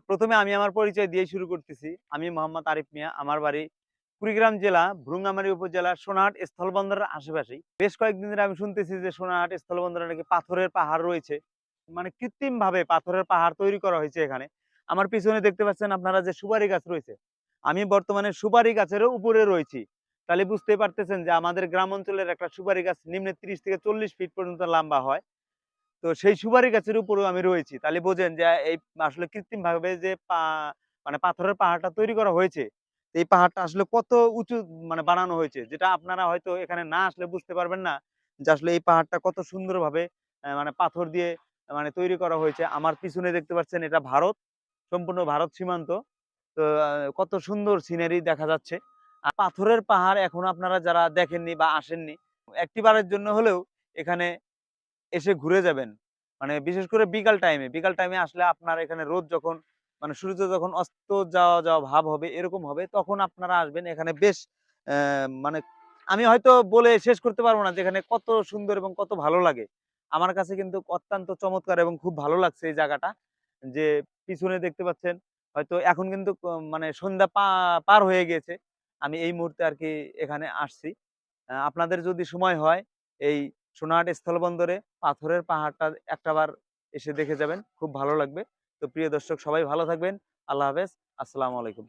প্রথমে আমি আমার পরিচয় দিয়ে শুরু করতেছি। আমি মোহাম্মদ আরিফ মিয়া। আমার বাড়ি কুড়িগ্রাম জেলা ভ্রুঙ্গামারী উপজেলার সোনাহাট স্থলবন্দরের আশেপাশেই। বেশ কয়েকদিন ধরে আমি শুনতেছি যে সোনাহাট স্থলবন্দরে নাকি পাথরের পাহাড় রয়েছে। মানে কৃত্রিমভাবে পাথরের পাহাড় তৈরি করা হয়েছে এখানে। আমার পিছনে দেখতে পাচ্ছেন আপনারা যে সুপারি গাছ রয়েছে। আমি বর্তমানে সুপারি গাছেরও উপরে রয়েছি। তাহলে বুঝতেই পারতেছেন যে আমাদের গ্রাম অঞ্চলের একটা সুপারি গাছ নিম্নে ৩০ থেকে ৪০ ফিট পর্যন্ত লম্বা হয়। তো সেই সুপারি গাছের উপরেও আমি রয়েছি। তাহলে বোঝেন যে এই আসলে কৃত্রিমভাবে যে মানে পাথরের পাহাড়টা তৈরি করা হয়েছে, এই পাহাড়টা আসলে কত উঁচু মানে বানানো হয়েছে। যেটা আপনারা হয়তো এখানে না আসলে বুঝতে পারবেন না যে আসলে এই পাহাড়টা কত সুন্দরভাবে মানে পাথর দিয়ে মানে তৈরি করা হয়েছে। আমার পিছনে দেখতে পাচ্ছেন এটা ভারত, সম্পূর্ণ ভারত সীমান্ত। তো কত সুন্দর সিনারি দেখা যাচ্ছে। পাথরের পাহাড় এখনো আপনারা যারা দেখেননি বা আসেননি, একটিবারের জন্য হলেও এখানে এসে ঘুরে যাবেন। মানে বিশেষ করে বিকাল টাইমে আসলে আপনার এখানে রোদ যখন মানে সূর্য যখন অস্ত যাওয়া ভাব হবে, এরকম হবে তখন আপনারা আসবেন। এখানে বেশ মানে আমি হয়তো বলে শেষ করতে পারব না যে এখানে কত সুন্দর এবং কত ভালো লাগে। আমার কাছে কিন্তু অত্যন্ত চমৎকার এবং খুব ভালো লাগছে এই জায়গাটা। যে পিছনে দেখতে পাচ্ছেন হয়তো এখন কিন্তু মানে সন্ধ্যা পার হয়ে গিয়েছে। আমি এই মুহূর্তে আরকি এখানে আসছি। আপনাদের যদি সময় হয় এই সোনাহাট স্থলবন্দরে পাথরের পাহাড়টা একটাবার এসে দেখে যাবেন। খুব ভালো লাগবে। তো প্রিয় দর্শক সবাই ভালো থাকবেন। আল্লাহ হাফেজ। আসসালামু আলাইকুম।